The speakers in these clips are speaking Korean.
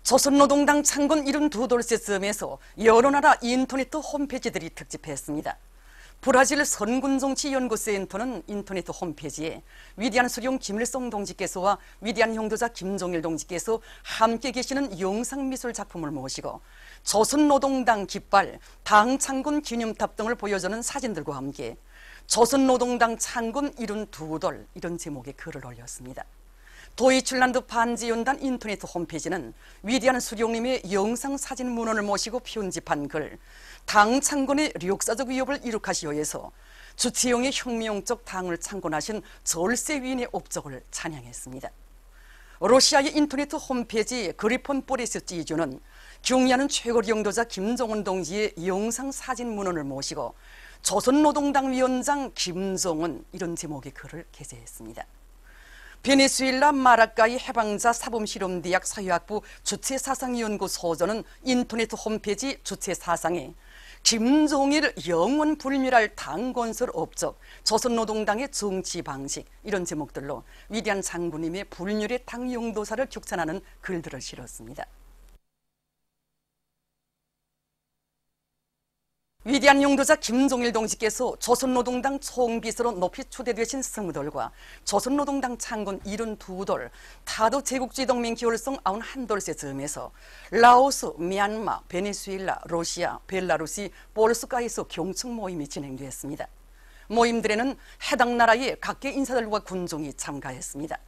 조선노동당 창건 72돌째쯤에서 여러 나라 인터넷 홈페이지들이 특집했습니다. 브라질 선군정치연구센터는 인터넷 홈페이지에 위대한 수령 김일성 동지께서와 위대한 형도자 김정일 동지께서 함께 계시는 영상미술 작품을 모시고 조선노동당 깃발, 당 창건 기념탑 등을 보여주는 사진들과 함께 조선노동당 창건 72돌 이런 제목의 글을 올렸습니다. 도이칠란드 반지연단 인터넷 홈페이지는 위대한 수령님의 영상 사진 문헌을 모시고 편집한 글, 당 창건의 역사적 위협을 이룩하시오에서 주치영의 혁명적 당을 창건하신 절세 위인의 업적을 찬양했습니다. 러시아의 인터넷 홈페이지 그리폰 보리스 찌주는 경의하는 최고리 영도자 김정은 동지의 영상 사진 문헌을 모시고 조선노동당 위원장 김정은 이런 제목의 글을 게재했습니다. 베네수엘라 마라카이 해방자 사범실험대학 사회학부 주체사상연구소저는 인터넷 홈페이지 주체사상에 김종일 영원 불멸할 당 건설 업적, 조선노동당의 정치 방식 이런 제목들로 위대한 장군님의 불멸의 당 용도사를 격찬하는 글들을 실었습니다. 위대한 용도자 김종일 동지께서 조선노동당 총비서로 높이 초대되신 성들과 조선노동당 창건 72돌, 타도 제국주의 동맹 결성 91돌째 즈음에서 라오스, 미얀마, 베네수엘라, 러시아, 벨라루시, 볼스카에서 경청 모임이 진행되었습니다. 모임들에는 해당 나라의 각계 인사들과 군종이 참가했습니다.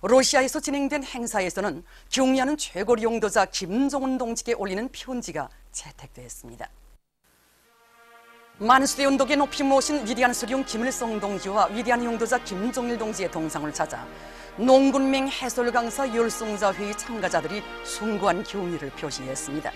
러시아에서 진행된 행사에서는 경의하는 최고리 용도자 김정은 동지께 올리는 편지가 채택되었습니다. 만수대 언덕에 높이 모신 위대한 수령 김일성 동지와 위대한 용도자 김정일 동지의 동상을 찾아 농군맹 해설 강사 열성자 회의 참가자들이 숭고한 경의를 표시했습니다.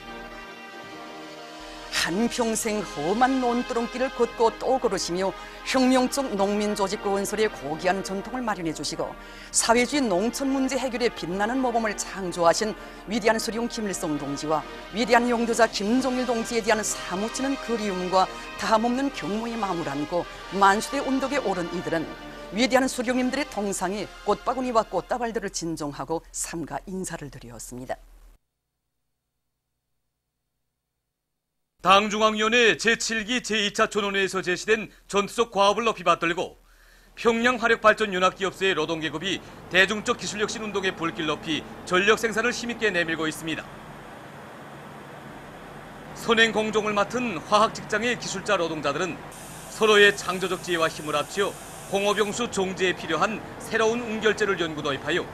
한평생 험한 논두렁길을 걷고 또 걸으시며 혁명적 농민조직 건설의 고귀한 전통을 마련해 주시고 사회주의 농촌 문제 해결에 빛나는 모범을 창조하신 위대한 수령 김일성 동지와 위대한 용도자 김정일 동지에 대한 사무치는 그리움과 다함없는 경모의 마음을 안고 만수대 언덕에 오른 이들은 위대한 수령님들의 동상에 꽃바구니와 꽃다발들을 진정하고 삼가 인사를 드렸습니다. 당중앙위원회 제7기 제2차 전원회에서 제시된 전투적 과업을 높이 받들고 평양 화력발전연합기업소의 노동계급이 대중적 기술혁신 운동의 불길 높이 전력 생산을 힘있게 내밀고 있습니다. 선행 공종을 맡은 화학직장의 기술자 노동자들은 서로의 창조적 지혜와 힘을 합쳐 공업용수 종지에 필요한 새로운 운결제를 연구 도입하여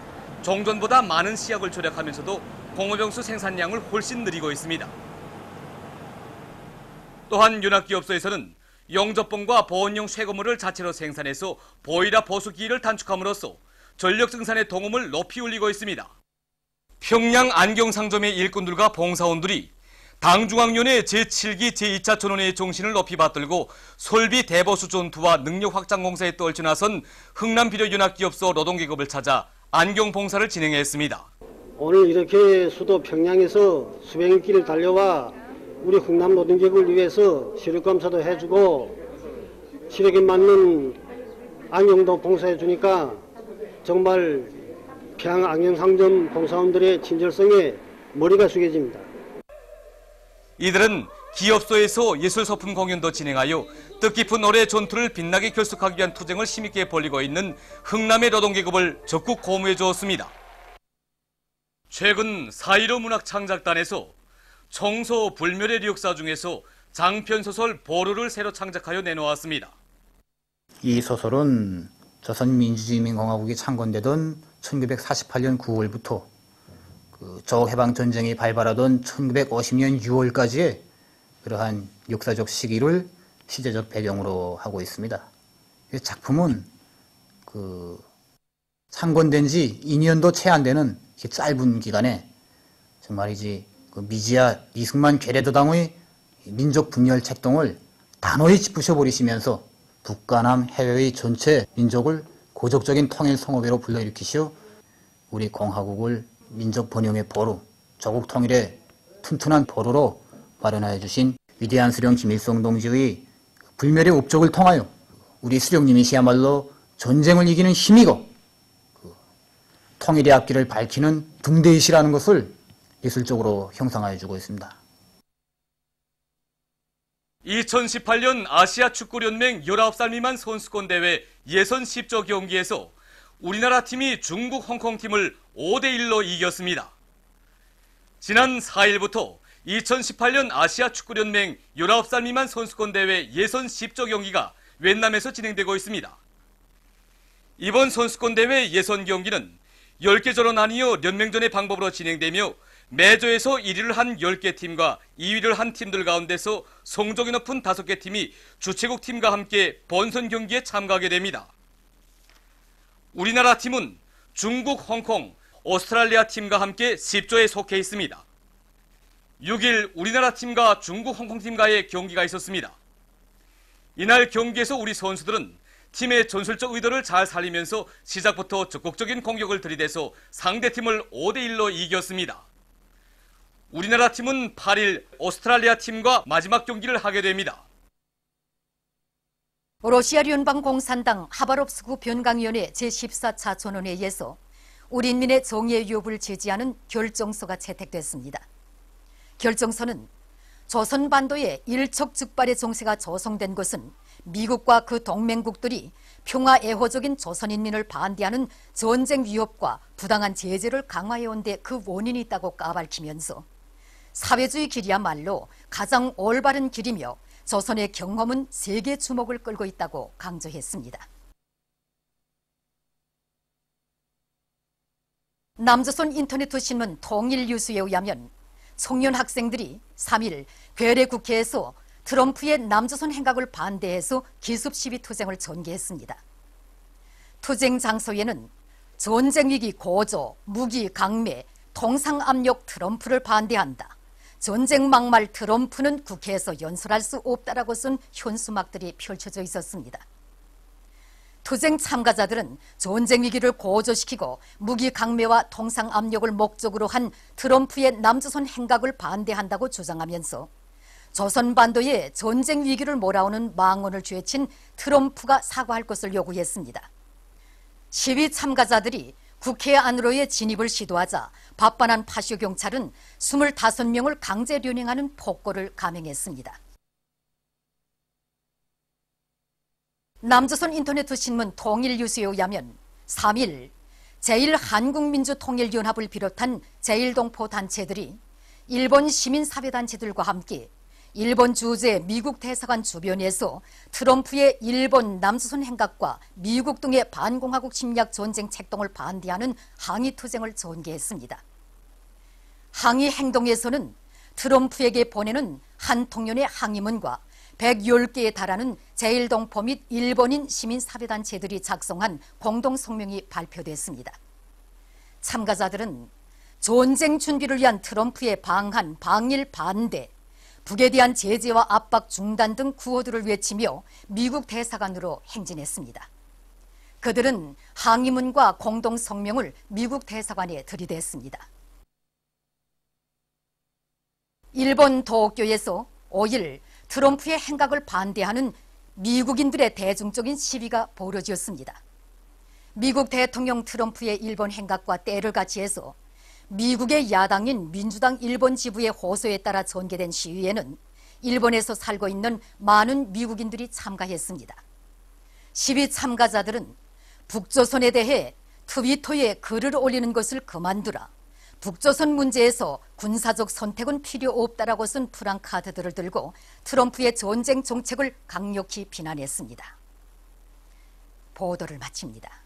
종전보다 많은 시약을 절약하면서도 공업용수 생산량을 훨씬 늘리고 있습니다. 또한 연합기업소에서는 용접봉과 보온용 쇠고무를 자체로 생산해서 보일러 보수 기일을 단축함으로써 전력 생산의 동음을 높이 올리고 있습니다. 평양 안경상점의 일꾼들과 봉사원들이 당중앙위원회 제7기 제2차 전원회의 정신을 높이 받들고 설비 대보수 전투와 능력 확장 공사에 떨쳐나선 흥남비료연합기업소 노동계급을 찾아 안경봉사를 진행했습니다. 오늘 이렇게 수도 평양에서 수백여 길을 달려와 우리 흥남 노동계급을 위해서 시력검사도 해주고 시력에 맞는 안경도 봉사해 주니까 정말 평양 안경상점 봉사원들의 친절성에 머리가 숙여집니다. 이들은 기업소에서 예술소품 공연도 진행하여 뜻깊은 올해 전투를 빛나게 결속하기 위한 투쟁을 힘있게 벌이고 있는 흥남의 노동계급을 적극 고무해 주었습니다. 최근 4.15 문학창작단에서 청소 불멸의 역사 중에서 장편소설 보루를 새로 창작하여 내놓았습니다. 이 소설은 조선민주주의인민공화국이 창건되던 1948년 9월부터 저해방전쟁이 발발하던 1950년 6월까지의 그러한 역사적 시기를 시대적 배경으로 하고 있습니다. 이 작품은 창건된 지 2년도 채 안 되는 짧은 기간에 정말이지 미지아 이승만 괴뢰도당의 민족 분열 책동을 단호히 부셔버리시면서 북과 남 해외의 전체 민족을 고적적인 통일 성업회로 불러일으키시어 우리 공화국을 민족 번영의 보루, 조국 통일의 튼튼한 보루로 마련하여 주신 위대한 수령 김일성 동지의 불멸의 업적을 통하여 우리 수령님이시야말로 전쟁을 이기는 힘이고 통일의 앞길을 밝히는 등대이시라는 것을 예술적으로 형성해주고 있습니다. 2018년 아시아 축구연맹 19살 미만 선수권 대회 예선 10조 경기에서 우리나라 팀이 중국 홍콩 팀을 5대1로 이겼습니다. 지난 4일부터 2018년 아시아 축구연맹 19살 미만 선수권 대회 예선 10조 경기가 웬남에서 진행되고 있습니다. 이번 선수권 대회 예선 경기는 10개조로 나뉘어 연맹전의 방법으로 진행되며 매조에서 1위를 한 10개 팀과 2위를 한 팀들 가운데서 성적이 높은 5개 팀이 주최국 팀과 함께 본선 경기에 참가하게 됩니다. 우리나라 팀은 중국, 홍콩, 오스트랄리아 팀과 함께 10조에 속해 있습니다. 6일 우리나라 팀과 중국, 홍콩 팀과의 경기가 있었습니다. 이날 경기에서 우리 선수들은 팀의 전술적 의도를 잘 살리면서 시작부터 적극적인 공격을 들이대서 상대팀을 5대1로 이겼습니다. 우리나라 팀은 8일 오스트랄리아 팀과 마지막 경기를 하게 됩니다. 러시아聯邦공산당 하바롭스크 변강위원회 제14차 전원회의에서 우리 인민의 정의의 유업을 지지하는 결정서가 채택됐습니다. 결정서는 조선반도에 일촉즉발의 정세가 조성된 것은 미국과 그 동맹국들이 평화애호적인 조선인민을 반대하는 전쟁 위협과 부당한 제재를 강화해온 데 그 원인이 있다고 까발키면서 사회주의 길이야말로 가장 올바른 길이며 조선의 경험은 세계 주목을 끌고 있다고 강조했습니다. 남조선 인터넷 신문 통일뉴스에 의하면 청년 학생들이 3일 괴뢰 국회에서 트럼프의 남조선 행각을 반대해서 기습 시위 투쟁을 전개했습니다. 투쟁 장소에는 전쟁 위기 고조, 무기 강매, 통상 압력 트럼프를 반대한다. 전쟁 막말 트럼프는 국회에서 연설할 수 없다라고 쓴 현수막들이 펼쳐져 있었습니다. 투쟁 참가자들은 전쟁 위기를 고조시키고 무기 강매와 통상 압력을 목적으로 한 트럼프의 남조선 행각을 반대한다고 주장하면서 조선반도에 전쟁 위기를 몰아오는 망언을 죄친 트럼프가 사과할 것을 요구했습니다. 시위 참가자들이 국회 안으로의 진입을 시도하자 반발한 파쇼 경찰은 25명을 강제 련행하는 폭거를 감행했습니다. 남조선 인터넷 신문 통일뉴스에 의하면 3일 제1한국민주통일연합을 비롯한 제1동포 단체들이 일본 시민사회단체들과 함께 일본 주재 미국 대사관 주변에서 트럼프의 일본 남조선 행각과 미국 등의 반공화국 침략 전쟁 책동을 반대하는 항의 투쟁을 전개했습니다. 항의 행동에서는 트럼프에게 보내는 한 통연의 항의문과 110개에 달하는 제1동포 및 일본인 시민사회단체들이 작성한 공동성명이 발표됐습니다. 참가자들은 전쟁 준비를 위한 트럼프의 방한, 방일 반대, 북에 대한 제재와 압박 중단 등 구호들을 외치며 미국 대사관으로 행진했습니다. 그들은 항의문과 공동성명을 미국 대사관에 들이댔습니다. 일본 도쿄에서 5일 트럼프의 행각을 반대하는 미국인들의 대중적인 시위가 벌어졌습니다. 미국 대통령 트럼프의 일본 행각과 때를 같이해서 미국의 야당인 민주당 일본 지부의 호소에 따라 전개된 시위에는 일본에서 살고 있는 많은 미국인들이 참가했습니다. 시위 참가자들은 북조선에 대해 트위터에 글을 올리는 것을 그만두라, 북조선 문제에서 군사적 선택은 필요 없다라고 쓴 프랑카드들을 들고 트럼프의 전쟁 정책을 강력히 비난했습니다. 보도를 마칩니다.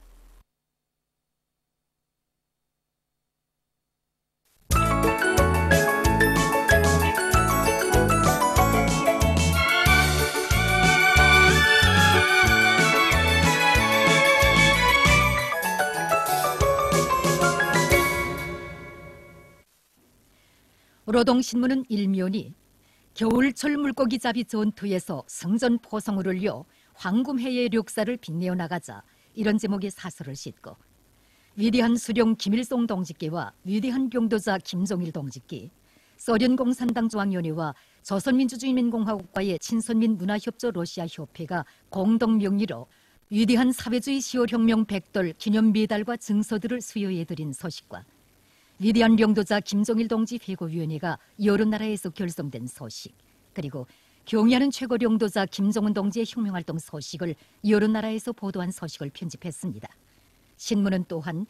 노동신문은 일면이 겨울철 물고기잡이 전투에서 승전 포성을 올려 황금해의 력사를 빛내어 나가자 이런 제목의 사설을 싣고 위대한 수령 김일성 동지께와 위대한 병도자 김정일 동지께 소련공산당 중앙위원회와 조선민주주의인민공화국과의 친선민 문화협조 러시아협회가 공동 명의로 위대한 사회주의 10월 혁명 백돌 기념 메달과 증서들을 수여해드린 소식과 위대한 영도자 김정일 동지 회고위원회가 여러 나라에서 결성된 소식, 그리고 경의하는 최고 영도자 김정은 동지의 혁명활동 소식을 여러 나라에서 보도한 소식을 편집했습니다. 신문은 또한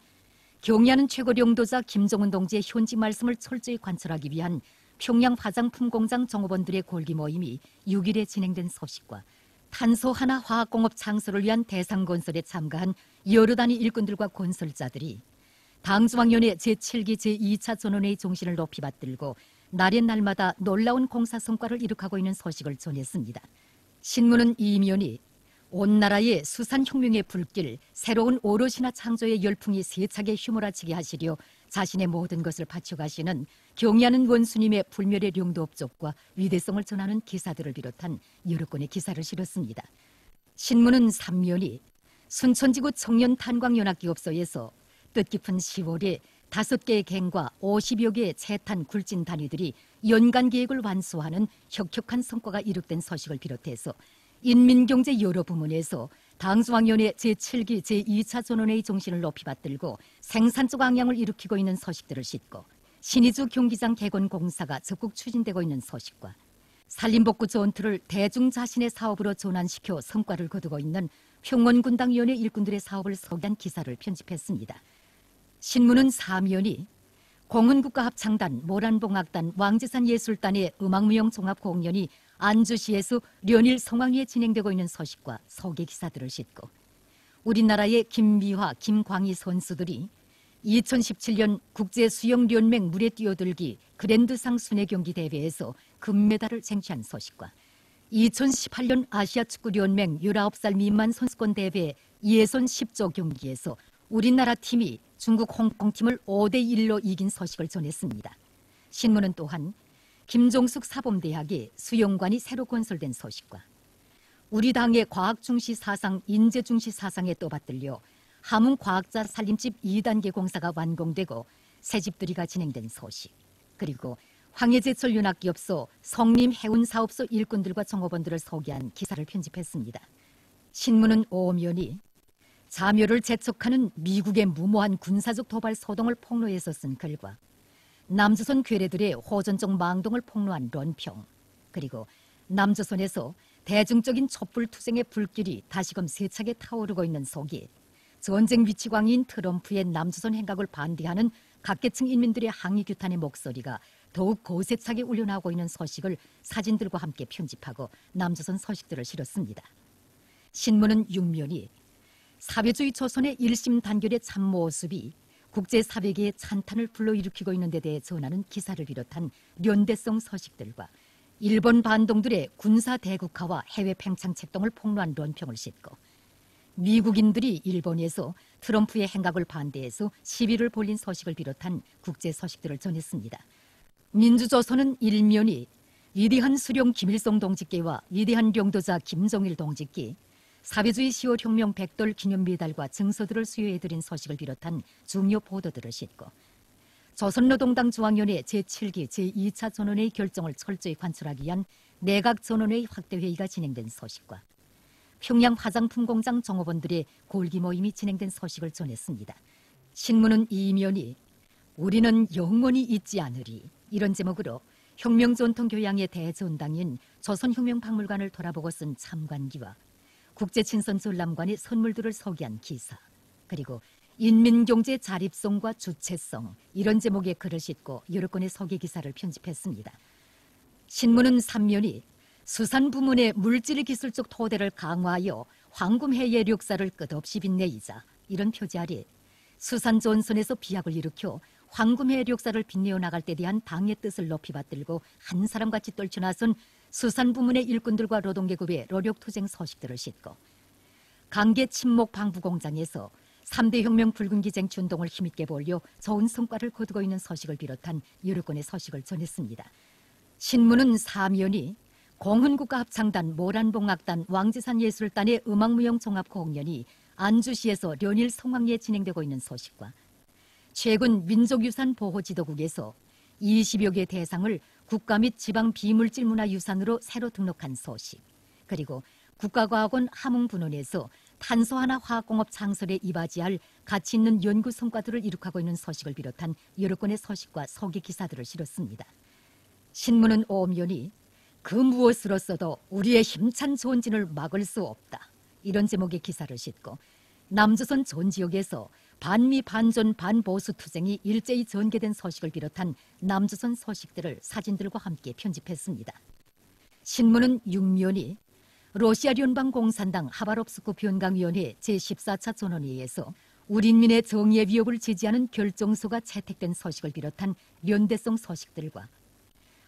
경의하는 최고 영도자 김정은 동지의 현지 말씀을 철저히 관철하기 위한 평양 화장품 공장 종업원들의 골기 모임이 6일에 진행된 소식과 탄소 하나 화학공업 창설을 위한 대상 건설에 참가한 여러 단위 일꾼들과 건설자들이 당중앙위원회 제7기 제2차 전원회의 정신을 높이 받들고 날의 날마다 놀라운 공사 성과를 이룩하고 있는 소식을 전했습니다. 신문은 이면이 온 나라의 수산혁명의 불길, 새로운 오롯이나 창조의 열풍이 세차게 휘몰아치게 하시려 자신의 모든 것을 바쳐가시는 경의하는 원수님의 불멸의 용도 업적과 위대성을 전하는 기사들을 비롯한 여러 건의 기사를 실었습니다. 신문은 3면이 순천지구 청년탄광연합기업소에서 뜻깊은 10월에 5개의 갱과 50여 개의 채탄 굴진 단위들이 연간 계획을 완수하는 혁혁한 성과가 이룩된 소식을 비롯해서 인민경제 여러 부문에서 당중앙위원회 제7기 제2차 전원회의 정신을 높이 받들고 생산적 방향을 일으키고 있는 소식들을 싣고 신의주 경기장 개건 공사가 적극 추진되고 있는 소식과 산림복구 전투를 대중 자신의 사업으로 전환시켜 성과를 거두고 있는 평원군당위원회 일꾼들의 사업을 소개한 기사를 편집했습니다. 신문은 3면이 공훈국가합창단, 모란봉악단, 왕지산예술단의 음악무용 종합공연이 안주시에서 련일 성황리에 진행되고 있는 소식과 소개 기사들을 싣고 우리나라의 김미화, 김광희 선수들이 2017년 국제수영연맹 물에 뛰어들기 그랜드상 순회경기 대회에서 금메달을 쟁취한 소식과 2018년 아시아축구연맹 19살 미만 선수권 대회 예선 10조 경기에서 우리나라 팀이 중국 홍콩팀을 5대1로 이긴 소식을 전했습니다. 신문은 또한 김종숙 사범대학의 수영관이 새로 건설된 소식과 우리 당의 과학중시 사상, 인재중시 사상에 떠받들려 함흥 과학자 살림집 2단계 공사가 완공되고 새집들이가 진행된 소식, 그리고 황해제철 윤학기업소, 성림 해운사업소 일꾼들과 종업원들을 소개한 기사를 편집했습니다. 신문은 5면이 자묘를 재촉하는 미국의 무모한 군사적 도발 소동을 폭로해서 쓴 글과 남조선 괴뢰들의 호전적 망동을 폭로한 론평, 그리고 남조선에서 대중적인 촛불투쟁의 불길이 다시금 세차게 타오르고 있는 속에 전쟁 위치광인 트럼프의 남조선 행각을 반대하는 각계층 인민들의 항의 규탄의 목소리가 더욱 거세차게 울려나오고 있는 소식을 사진들과 함께 편집하고 남조선 소식들을 실었습니다. 신문은 6면이 사회주의 조선의 일심 단결의 참모습이 국제사회계의 찬탄을 불러일으키고 있는 데 대해 전하는 기사를 비롯한 연대성 소식들과 일본 반동들의 군사 대국화와 해외 팽창 책동을 폭로한 론평을 싣고 미국인들이 일본에서 트럼프의 행각을 반대해서 시위를 벌린 소식을 비롯한 국제 소식들을 전했습니다. 민주조선은 1면이 위대한 수령 김일성 동지께와 위대한 영도자 김정일 동지께 사회주의 10월 혁명 백돌 기념 메달과 증서들을 수여해드린 소식을 비롯한 중요 보도들을 싣고 조선노동당 중앙위원회 제7기 제2차 전원회의 결정을 철저히 관철하기 위한 내각 전원회의 확대회의가 진행된 소식과 평양 화장품 공장 종업원들의 골기 모임이 진행된 소식을 전했습니다. 신문은 2면이 우리는 영원히 잊지 않으리, 이런 제목으로 혁명전통교양의 대전당인 조선혁명박물관을 돌아보고 쓴 참관기와 국제친선전람관의 선물들을 소개한 기사, 그리고 인민경제 자립성과 주체성, 이런 제목의 글을 싣고 여러 건의 소개 기사를 편집했습니다. 신문은 3면이 수산 부문의 물질 기술적 토대를 강화하여 황금해의 역사를 끝없이 빛내이자, 이런 표지 아래 수산 전선에서 비약을 일으켜 황금해의 역사를 빛내어 나갈 때 대한 당의 뜻을 높이 받들고 한 사람같이 떨쳐나선 수산 부문의 일꾼들과 노동계급의 노력투쟁 소식들을 싣고 강계 침목 방부 공장에서 3대 혁명 붉은기쟁 춘동을 힘있게 벌려 좋은 성과를 거두고 있는 소식을 비롯한 여러 건의 소식을 전했습니다. 신문은 4면이 공훈국가합창단, 모란봉악단, 왕지산예술단의 음악무용 종합공연이 안주시에서 련일 성황리에 진행되고 있는 소식과 최근 민족유산보호지도국에서 20여 개 대상을 국가 및 지방 비물질문화유산으로 새로 등록한 소식, 그리고 국가과학원 함흥분원에서 탄소화나 화학공업 창설에 이바지할 가치 있는 연구 성과들을 이룩하고 있는 서식을 비롯한 여러 건의 서식과 서기 기사들을 실었습니다. 신문은 오엄연히 그 무엇으로서도 우리의 힘찬 존진을 막을 수 없다, 이런 제목의 기사를 싣고 남조선 전 지역에서 반미 반존 반보수 투쟁이 일제히 전개된 서식을 비롯한 남조선 서식들을 사진들과 함께 편집했습니다. 신문은 6면이 러시아聯邦공산당 하바롭스크 변강위원회 제14차 전원회의에서 우리인민의 정의의 위협을 지지하는 결정서가 채택된 서식을 비롯한 연대성 서식들과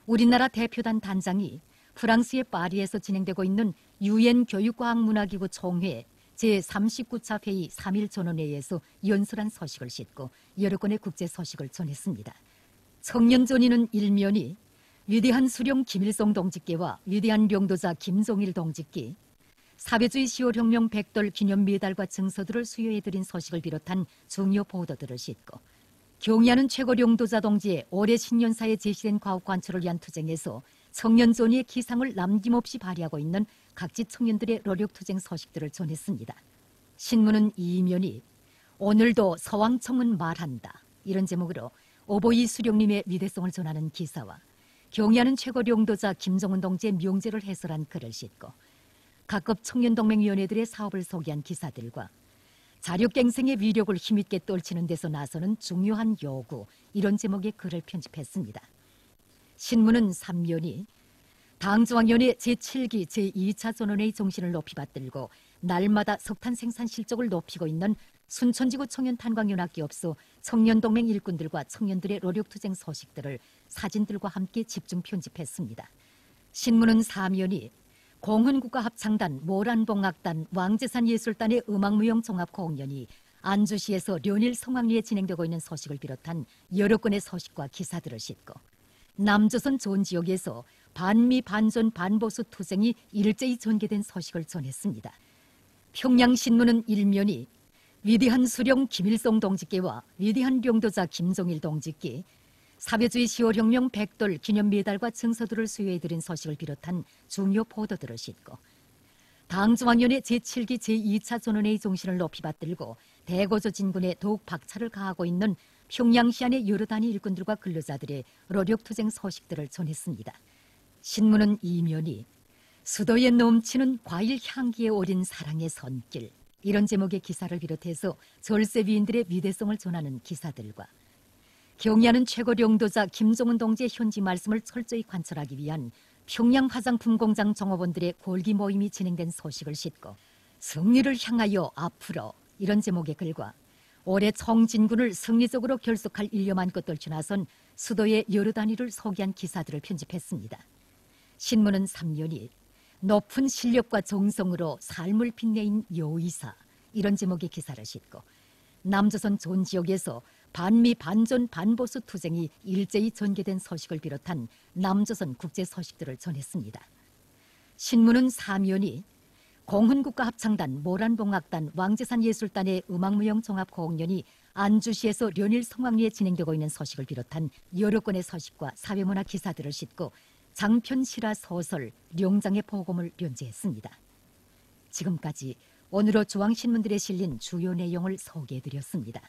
우리나라 대표단 단장이 프랑스의 파리에서 진행되고 있는 유엔 교육과학문화기구 총회 제39차 회의 3일 전원회의에서 연설한 서식을 싣고 여러 건의 국제 서식을 전했습니다. 청년전의는 1면이 위대한 수령 김일성 동지께와 위대한領導자 김종일 동지께 사회주의 10월 혁명 100돌 기념 메달과 증서들을 수여해드린 서식을 비롯한 중요 보도들을 싣고 경의하는 최고領導자 동지의 올해 신년사에 제시된 과업 관철을 위한 투쟁에서 청년전의의 기상을 남김없이 발휘하고 있는 각지 청년들의 노력투쟁 서식들을 전했습니다. 신문은 2면이 오늘도 서왕청은 말한다, 이런 제목으로 오보이 수령님의 위대성을 전하는 기사와 경의하는 최고領導자 김정은 동지의 명제를 해설한 글을 싣고 각급 청년동맹위원회들의 사업을 소개한 기사들과 자력갱생의 위력을 힘있게 떨치는 데서 나서는 중요한 요구, 이런 제목의 글을 편집했습니다. 신문은 3면이 당중앙위원회 제7기 제2차 전원회의 정신을 높이 받들고 날마다 석탄 생산 실적을 높이고 있는 순천지구 청년탄광연합기업소 청년동맹 일꾼들과 청년들의 노력투쟁 소식들을 사진들과 함께 집중 편집했습니다. 신문은 4면이 공훈국가합창단, 모란봉악단, 왕제산예술단의 음악무용종합공연이 안주시에서 련일 성황리에 진행되고 있는 소식을 비롯한 여러 건의 소식과 기사들을 싣고 남조선 전 지역에서 반미 반존 반보수 투쟁이 일제히 전개된 소식을 전했습니다. 평양신문은 1면이 위대한 수령 김일성 동지께와 위대한領導자 김종일 동지께 사회주의 10월 혁명 100돌 기념 메달과 증서들을 수여해드린 소식을 비롯한 중요 보도들을 싣고 당중앙위원회 제7기 제2차 전원회의 정신을 높이 받들고 대고조 진군에 더욱 박차를 가하고 있는 평양시안의 여러 단위 일꾼들과 근로자들의 노력투쟁 소식들을 전했습니다. 신문은 2면이 수도에 넘치는 과일 향기에 오린 사랑의 손길, 이런 제목의 기사를 비롯해서 절세 위인들의 위대성을 전하는 기사들과 경의하는 최고領導자 김정은 동지의 현지 말씀을 철저히 관철하기 위한 평양 화장품 공장 종업원들의 골기 모임이 진행된 소식을 싣고 승리를 향하여 앞으로, 이런 제목의 글과 올해 청진군을 승리적으로 결속할 일념한껏 떨쳐 나선 수도의 여러 단위를 소개한 기사들을 편집했습니다. 신문은 3면이 높은 실력과 정성으로 삶을 빛내인 요이사, 이런 제목의 기사를 싣고 남조선 전 지역에서 반미 반존 반보수 투쟁이 일제히 전개된 소식을 비롯한 남조선 국제 소식들을 전했습니다. 신문은 4면이 공훈국가합창단, 모란봉악단, 왕제산예술단의 음악무용종합공연이 안주시에서 련일 성황리에 진행되고 있는 소식을 비롯한 여러 건의 소식과 사회문화 기사들을 싣고 장편 실화 소설 룡장의 보검을 연재했습니다. 지금까지 오늘의 중앙신문들에 실린 주요 내용을 소개해드렸습니다.